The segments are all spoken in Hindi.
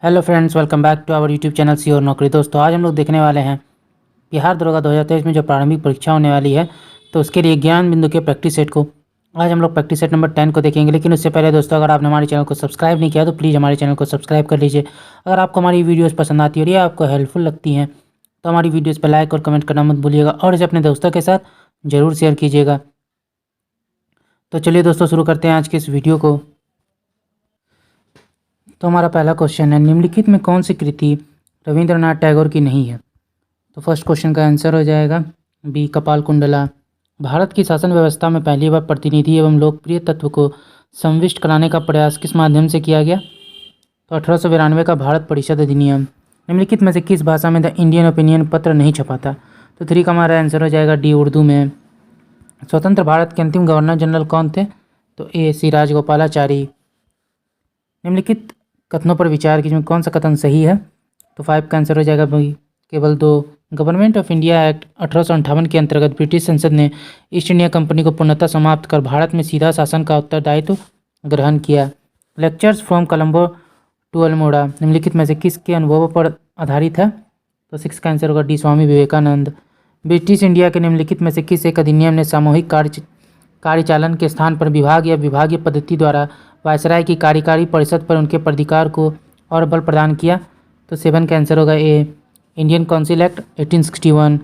Hello friends, welcome back to our YouTube channel सी और नौकरी। दोस्तों, आज हम लोग देखने वाले हैं बिहार दरोगा 2023 में जो प्रारंभिक परीक्षा होने वाली है, तो उसके लिए ज्ञान बिंदु के प्रैक्टिस सेट को आज हम लोग प्रैक्टिस सेट नंबर 10 को देखेंगे। लेकिन उससे पहले दोस्तों, अगर आपने हमारे चैनल को सब्सक्राइब नहीं किया तो प्लीज़ हमारे चैनल को सब्सक्राइब कर लीजिए। अगर आपको हमारी वीडियोज़ पसंद आती है और ये आपको हेल्पफुल लगती हैं तो हमारी वीडियोज़ पर लाइक और कमेंट करना मत भूलिएगा और इसे अपने दोस्तों के साथ ज़रूर शेयर कीजिएगा। तो चलिए दोस्तों, शुरू करते हैं आज के इस वीडियो को। तो हमारा पहला क्वेश्चन है, निम्नलिखित में कौन सी कृति रविंद्रनाथ टैगोर की नहीं है? तो फर्स्ट क्वेश्चन का आंसर हो जाएगा बी, कपाल कुंडला। भारत की शासन व्यवस्था में पहली बार प्रतिनिधि एवं लोकप्रिय तत्व को संविष्ट कराने का प्रयास किस माध्यम से किया गया? तो 1892 का भारत परिषद अधिनियम। निम्नलिखित में से किस भाषा में द इंडियन ओपिनियन पत्र नहीं छपा था? तो 3 का हमारा आंसर हो जाएगा डी, उर्दू में। स्वतंत्र भारत के अंतिम गवर्नर जनरल कौन थे? तो ए, सी राजगोपालाचारी। निम्नलिखित कथनों पर विचार कीजिए, कौन सा कथन सही है? तो 5 का आंसर हो जाएगा भाई केवल 2। गवर्नमेंट ऑफ इंडिया एक्ट 1858 के अंतर्गत ब्रिटिश संसद ने ईस्ट इंडिया कंपनी को पूर्णतः समाप्त कर भारत में सीधा शासन का उत्तरदायित्व ग्रहण किया। Lectures from Colombo to Almora निम्नलिखित में से किसके अनुभवों पर आधारित है? तो 6 का आंसर होगा D, Swami Vivekananda. British India के निम्नलिखित में से किस एक अधिनियम ने सामूहिक कार्यचालन के स्थान पर विभाग या विभागीय पद्धति द्वारा वायसराय की कार्यकारी परिषद पर उनके प्राधिकार को और बल प्रदान किया? तो 7 का आंसर होगा ए, इंडियन काउंसिल एक्ट 1861।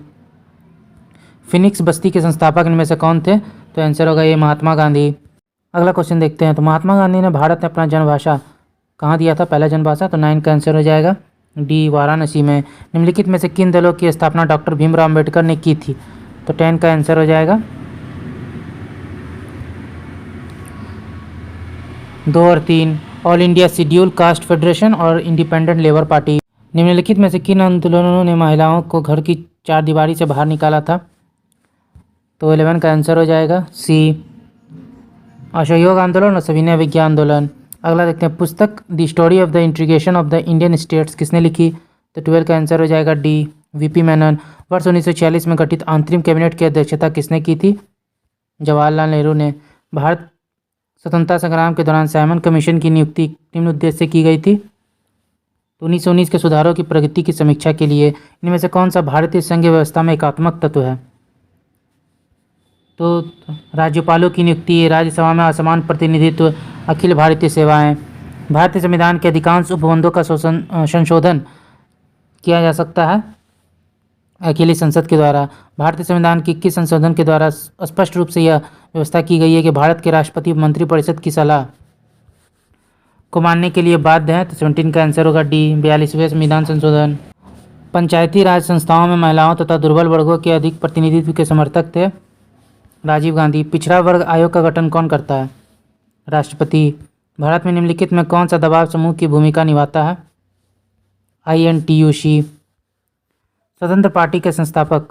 फिनिक्स बस्ती के संस्थापक इनमें से कौन थे? तो आंसर होगा ए, महात्मा गांधी। अगला क्वेश्चन देखते हैं। तो महात्मा गांधी ने भारत में अपना जन्मभाषा कहाँ दिया था, पहला जन्मभाषा? तो 9 का आंसर हो जाएगा डी, वाराणसी में। निम्नलिखित में से किन दलों की स्थापना डॉक्टर भीमराव अम्बेडकर ने की थी? तो 10 का आंसर हो जाएगा 2 और 3, all India schedule caste federation और इंडिपेंडेंट लेबर पार्टी। निम्नलिखित में से किन आंदोलनों ने महिलाओं को घर की चारदीवारी से बाहर निकाला था? तो 11 का आंसर हो जाएगा सी, असहयोग आंदोलन और सविनय अवज्ञा आंदोलन। अगला देखते हैं, पुस्तक the story of the integration of the Indian states किसने लिखी? तो 12 का आंसर हो जाएगा डी, वीपी मेनन। वर्ष 1946 में गठित अंतरिम कैबिनेट की अध्यक्षता किसने की थी? जवाहरलाल नेहरू ने। भारत स्वतंत्रता संग्राम के दौरान साइमन कमीशन की नियुक्ति निम्न उद्देश्य से की गई थी? तो 1919 के सुधारों की प्रगति की समीक्षा के लिए इनमें से कौन सा भारतीय संघीय व्यवस्था में एकात्मक तत्व है? तो राज्यपालों की नियुक्ति, राज्यसभा में असमान प्रतिनिधित्व, अखिल भारतीय सेवाएं। भारतीय संविधान के अधिकांश उपबंधों का संशोधन किया जा सकता है अकेली संसद के द्वारा। भारतीय संविधान की किस संशोधन के द्वारा स्पष्ट रूप से यह व्यवस्था की गई है कि भारत के राष्ट्रपति मंत्रिपरिषद की सलाह को मानने के लिए बाध्य है? तो 17 का आंसर होगा डी, 42वें संविधान संशोधन। पंचायती राज संस्थाओं में महिलाओं तथा दुर्बल वर्गों के अधिक प्रतिनिधित्व के समर्थक थे राजीव गांधी। पिछड़ा वर्ग आयोग का गठन कौन करता है? राष्ट्रपति। भारत में निम्नलिखित में कौन सा दबाव समूह की भूमिका निभाता है? INTUC। स्वतंत्र पार्टी के संस्थापक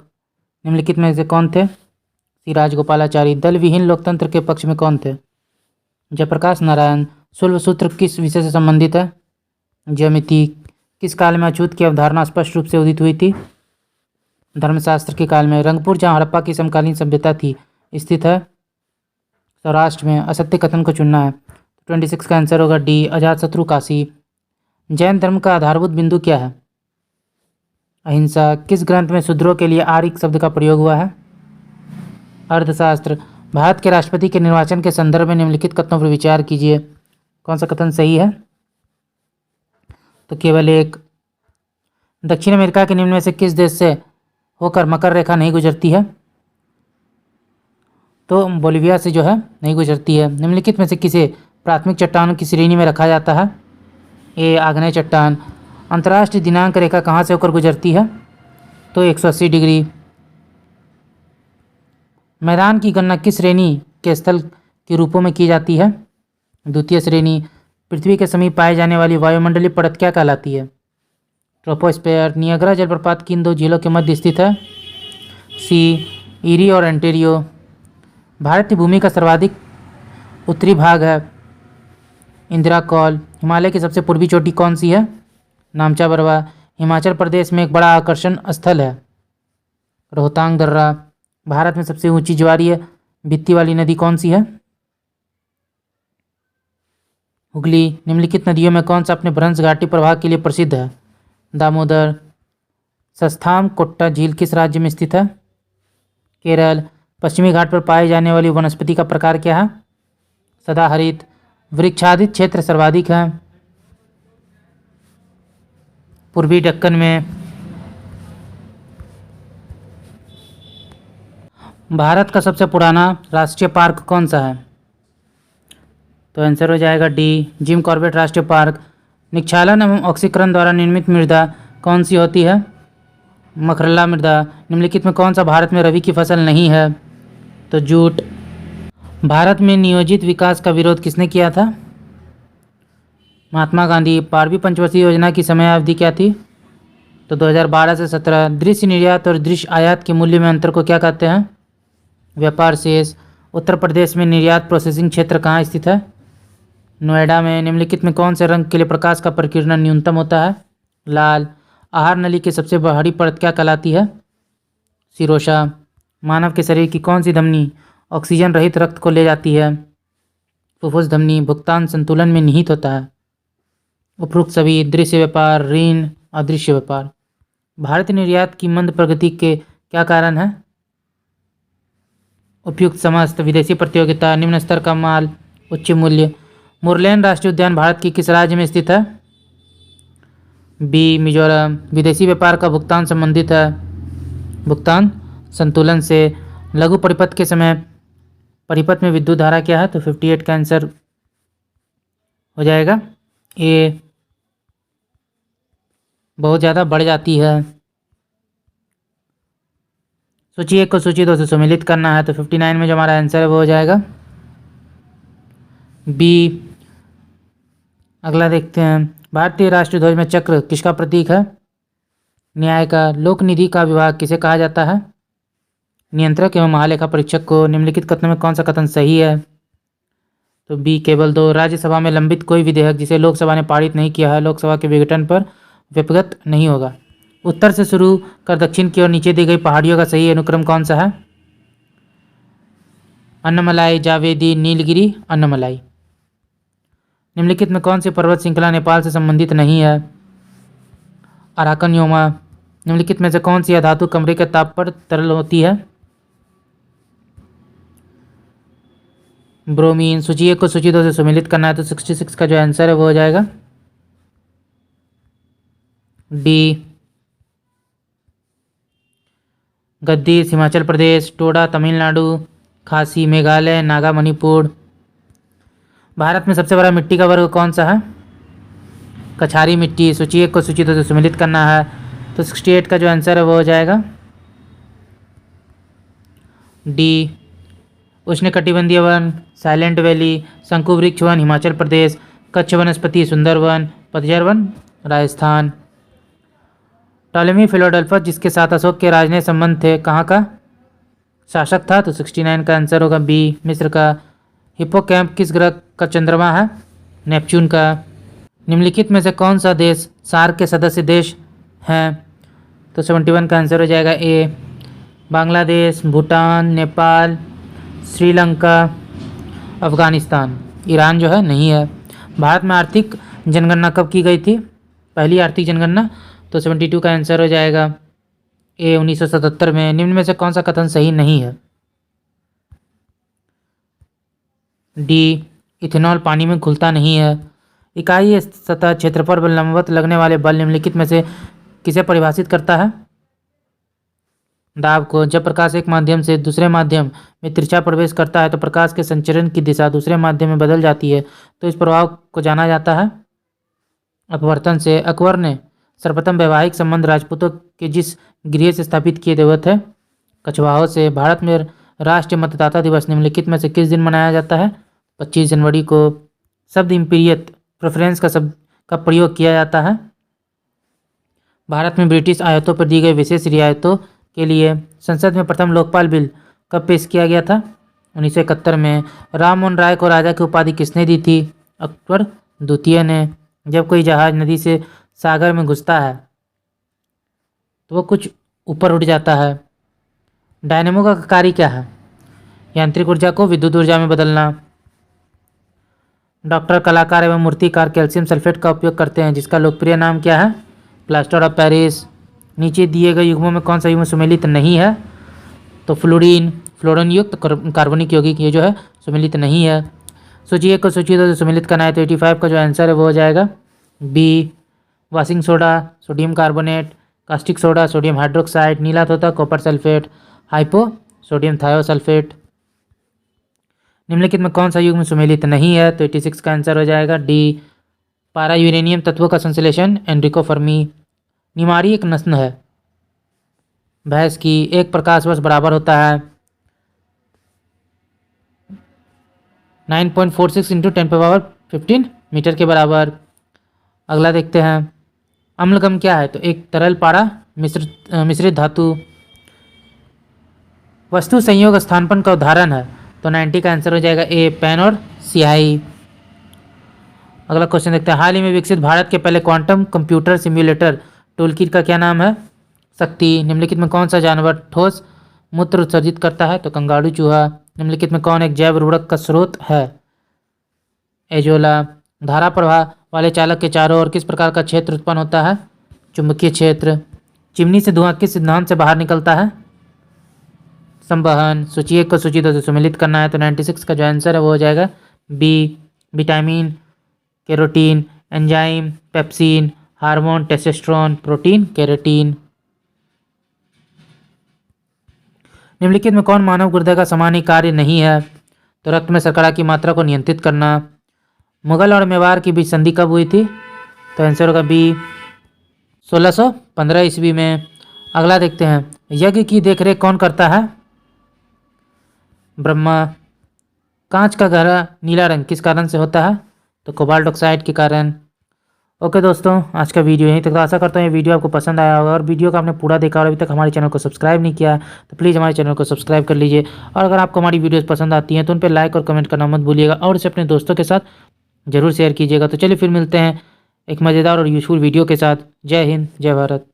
निम्नलिखित में से कौन थे? सी राजगोपालाचारी। दल विहीन लोकतंत्र के पक्ष में कौन थे? जयप्रकाश नारायण। शुल्ब सूत्र किस विषय से संबंधित है? ज्यामिति। किस काल में अछूत की अवधारणा स्पष्ट रूप से उदित हुई थी? धर्मशास्त्र के काल में। रंगपुर, जहाँ हड़प्पा की समकालीन सभ्यता थी, स्थित है सौराष्ट्र में। असत्य कथन को चुनना है। 26 का आंसर होगा डी, अजातशत्रु काशी। जैन धर्म का आधारभूत बिंदु क्या है? अहिंसा। किस ग्रंथ में शूद्रों के लिए आर्य शब्द का प्रयोग हुआ है? अर्थशास्त्र। भारत के राष्ट्रपति के निर्वाचन के संदर्भ में निम्नलिखित कथनों पर विचार कीजिए, कौन सा कथन सही है? तो केवल एक। दक्षिण अमेरिका के निम्न में से किस देश से होकर मकर रेखा नहीं गुजरती है? तो बोलिविया से जो है नहीं गुजरती है। निम्नलिखित में से किसे प्राथमिक चट्टानों की श्रेणी में रखा जाता है? ए, आग्नेय चट्टान। अंतर्राष्ट्रीय दिनांक रेखा कहाँ से होकर गुजरती है? तो 180 डिग्री। मैदान की गणना किस श्रेणी के स्थल के रूपों में की जाती है? द्वितीय श्रेणी। पृथ्वी के समीप पाए जाने वाली वायुमंडलीय परत क्या कहलाती है? ट्रोपोस्फेयर। नियाग्रा जलप्रपात किन 2 झीलों के मध्य स्थित है? सी, ईरी और एंटेरियो। भारतीय भूमि का सर्वाधिक उत्तरी भाग है इंदिरा कौल। हिमालय की सबसे पूर्वी चोटी कौन सी है? नामचा बरवा। हिमाचल प्रदेश में एक बड़ा आकर्षण स्थल है रोहतांग दर्रा। भारत में सबसे ऊंची ज्वारीय भित्ति वाली नदी कौन सी है? हुगली। निम्नलिखित नदियों में कौन सा अपने भ्रंश घाटी प्रवाह के लिए प्रसिद्ध है? दामोदर। सस्थाम कोट्टा झील किस राज्य में स्थित है? केरल। पश्चिमी घाट पर पाई जाने वाली वनस्पति का प्रकार क्या है? सदाहरित। वृक्षाधित क्षेत्र सर्वाधिक है? पूर्वी दक्कन में। भारत का सबसे पुराना राष्ट्रीय पार्क कौन सा है? तो आंसर हो जाएगा डी, जिम कॉर्बेट राष्ट्रीय पार्क। निक्षालन एवं ऑक्सीकरण द्वारा निर्मित मृदा कौन सी होती है? मखरला मृदा। निम्नलिखित में कौन सा भारत में रबी की फसल नहीं है? तो जूट। भारत में नियोजित विकास का विरोध किसने किया था? महात्मा गांधी। 12वीं पंचवर्षीय योजना की समयावधि क्या थी? तो 2012 से 17। दृश्य निर्यात और दृश्य आयात के मूल्य में अंतर को क्या कहते हैं? व्यापार शेष। उत्तर प्रदेश में निर्यात प्रोसेसिंग क्षेत्र कहाँ स्थित है? नोएडा में। निम्नलिखित में कौन से रंग के लिए प्रकाश का प्रकीर्णन न्यूनतम होता है? लाल। आहार नली की सबसे बाहरी परत क्या कहलाती है? सिरोशा। मानव के शरीर की कौन सी धमनी ऑक्सीजन रहित रक्त को ले जाती है? फुफ्फुस धमनी। भुगतान संतुलन में निहित होता है? उपरोक्त सभी। दृश्य व्यापार, ऋण, अदृश्य व्यापार। भारतीय निर्यात की मंद प्रगति के क्या कारण है? उपयुक्त समस्त, विदेशी प्रतियोगिता, निम्न स्तर का माल, उच्च मूल्य। मुरलेन राष्ट्रीय उद्यान भारत के किस राज्य में स्थित है? बी, मिजोरम। विदेशी व्यापार का भुगतान संबंधित है भुगतान संतुलन से। लघु परिपथ के समय परिपथ में विद्युत धारा क्या है? तो 58 का आंसर हो जाएगा ए, बहुत ज़्यादा बढ़ जाती है। सूची 1 को सूची 2 से सम्मिलित करना है, तो 59 में जो हमारा आंसर है वो हो जाएगा बी। अगला देखते हैं। भारतीय राष्ट्रीय ध्वज में चक्र किसका प्रतीक है? न्याय का। लोक निधि का विभाग किसे कहा जाता है? नियंत्रक एवं महालेखा परीक्षक को। निम्नलिखित कथनों में कौन सा कथन सही है? तो बी, केवल 2। राज्यसभा में लंबित कोई विधेयक जिसे लोकसभा ने पारित नहीं किया है लोकसभा के विघटन पर व्यपगत नहीं होगा। उत्तर से शुरू कर दक्षिण की ओर नीचे दी गई पहाड़ियों का सही अनुक्रम कौन सा है? अन्नमलाई, जावेदी, नीलगिरी, अन्नमलाई। निम्नलिखित में कौन सी पर्वत श्रृंखला नेपाल से संबंधित नहीं है? अराकनयोमा। निम्नलिखित में से कौन सी अधातु कमरे के ताप पर तरल होती है? ब्रोमीन। सूची 1 को सूची 2 से सम्मिलित करना है, तो 66 का जो आंसर है वो हो जाएगा डी। गद्दीस हिमाचल प्रदेश, टोडा तमिलनाडु, खासी मेघालय, नागा मणिपुर। भारत में सबसे बड़ा मिट्टी का वर्ग कौन सा है? कछारी मिट्टी। सूची 1 को सूची 2 से सम्मिलित करना है, तो 68 का जो आंसर है वो हो जाएगा डी। उष्णकटिबंधीय वन, साइलेंट वैली, शंकु वृक्ष वन हिमाचल प्रदेश, कच्छ वनस्पति सुंदरवन, पतझड़ वन राजस्थान। टॉलेमी फिलाडेल्फस जिसके साथ अशोक के राजनयिक संबंध थे कहाँ का शासक था? तो 69 का आंसर होगा बी, मिस्र का। हिप्पोकैम्प किस ग्रह का चंद्रमा है? नेपच्यून का। निम्नलिखित में से कौन सा देश सार्क के सदस्य देश हैं? तो 71 का आंसर हो जाएगा ए, बांग्लादेश, भूटान, नेपाल, श्रीलंका, अफगानिस्तान। ईरान जो है नहीं है। भारत में आर्थिक जनगणना कब की गई थी? पहली आर्थिक जनगणना? तो 72 का आंसर हो जाएगा ए, 1977 में। निम्न में से कौन सा कथन सही नहीं है? डी, इथेनॉल पानी में घुलता नहीं है। इकाई सतह क्षेत्रफल पर लंबवत लगने वाले बल निम्नलिखित में से किसे परिभाषित करता है? दाब को। जब प्रकाश एक माध्यम से दूसरे माध्यम में तिरछा प्रवेश करता है तो प्रकाश के संचरण की दिशा दूसरे माध्यम में बदल जाती है, तो इस प्रभाव को जाना जाता है अपवर्तन से। अकबर ने सर्वप्रथम वैवाहिक संबंध राजपूतों के जिस गृह से स्थापित किए थे वह थे कछवाहों से। भारत में राष्ट्रीय मतदाता दिवस निम्नलिखित में से किस दिन मनाया जाता है? 25 जनवरी को। शब्द इम्पीरियत प्रेफरेंस का प्रयोग किया जाता है। भारत में ब्रिटिश आयातों पर दी गई विशेष रियायतों के लिए संसद में प्रथम लोकपाल बिल कब पेश किया गया था? 1971 में। राम मोहन राय को राजा की उपाधि किसने दी थी? अकबर द्वितीय ने। जब कोई जहाज नदी से सागर में घुसता है तो वो कुछ ऊपर उठ जाता है। डायनेमो का कार्य क्या है? यांत्रिक ऊर्जा को विद्युत ऊर्जा में बदलना। डॉक्टर, कलाकार एवं मूर्तिकार कैल्शियम सल्फेट का उपयोग करते हैं, जिसका लोकप्रिय नाम क्या है? Plaster of Paris. नीचे दिए गए युग्मों में कौन सा युग्म सुमेलित नहीं है? तो फ्लोरीन, फ्लोरीन युक्त कार्बनिक यौगिक ये जो है सुमेलित नहीं है। सूची 1 को सूची 2 से सुमेलित करना है, तो 85 का जो आंसर है वो हो जाएगा B, washing soda, sodium carbonate, caustic soda, sodium hydroxide, नीला तोता, copper sulphate, hypo, sodium thiosulphate. निम्नलिखित में कौन सा युग्म सुमेलित नहीं है? तो 86 का आंसर हो जाएगा डी, पारा यूरेनियम तत्वों का संश्लेषण एनरिको फर्मी। निमारी एक नस्ल है भैंस की, एक प्रकाश वर्ष बराबर होता है 9.46 इंटू 10⁻15 मीटर के बराबर। अगला देखते हैं, अम्लगम क्या है? तो एक तरल पारा मिश्रित धातु। वस्तु संयोग स्थानापन्न का उदाहरण है, तो 90 का आंसर हो जाएगा ए, पेन और स्याही। अगला क्वेश्चन देखते हैं, हाल ही में विकसित भारत के पहले क्वांटम कंप्यूटर सिम्युलेटर टूलकिट का क्या नाम है? शक्ति। निम्नलिखित में कौन सा जानवर ठोस मूत्र उत्सर्जित करता है? तो कंगारू चूहा। निम्नलिखित में कौन एक जैव उर्वरक का स्रोत है? एजोला। धारा प्रवाह वाले चालक के चारों ओर किस प्रकार का क्षेत्र उत्पन्न होता है? चुंबकीय क्षेत्र। चिमनी से धुआं किस सिद्धांत से बाहर निकलता है? संवहन। सूची 1 को सूची 2 से सुमेलित करना है, तो 96 का जो आंसर है वो हो जाएगा b, vitamin, carotene, enzyme, pepsin, hormone, testosterone, protein, keratin. निम्नलिखित में कौन मानव गुर्दे का सामान्य कार्य नहीं है? तो रक्त में शर्करा की मात्रा को नियंत्रित करना। मुगल और मेवाड़ की बीच संधि कब हुई थी? तो आंसर होगा बी, 1615 ईस्वी में। अगला देखते हैं, यज्ञ की देखरेख कौन करता है? ब्रह्मा। कांच का गहरा नीला रंग किस कारण से होता है? तो कोबाल्ट ऑक्साइड के कारण। ओके दोस्तों, आज का वीडियो यहीं तक। तो आशा करता हूँ ये वीडियो आपको पसंद आया होगा, और वीडियो को आपने पूरा देखा और अभी तक हमारे चैनल को सब्सक्राइब नहीं किया तो प्लीज़ हमारे चैनल को सब्सक्राइब कर लीजिए। और अगर आपको हमारी वीडियोस पसंद आती हैं तो उन पर लाइक और कमेंट करना मत भूलिएगा, और इसे अपने दोस्तों के साथ ज़रूर शेयर कीजिएगा। तो चलिए फिर मिलते हैं एक मज़ेदार और यूजफुल वीडियो के साथ। जय हिंद, जय भारत।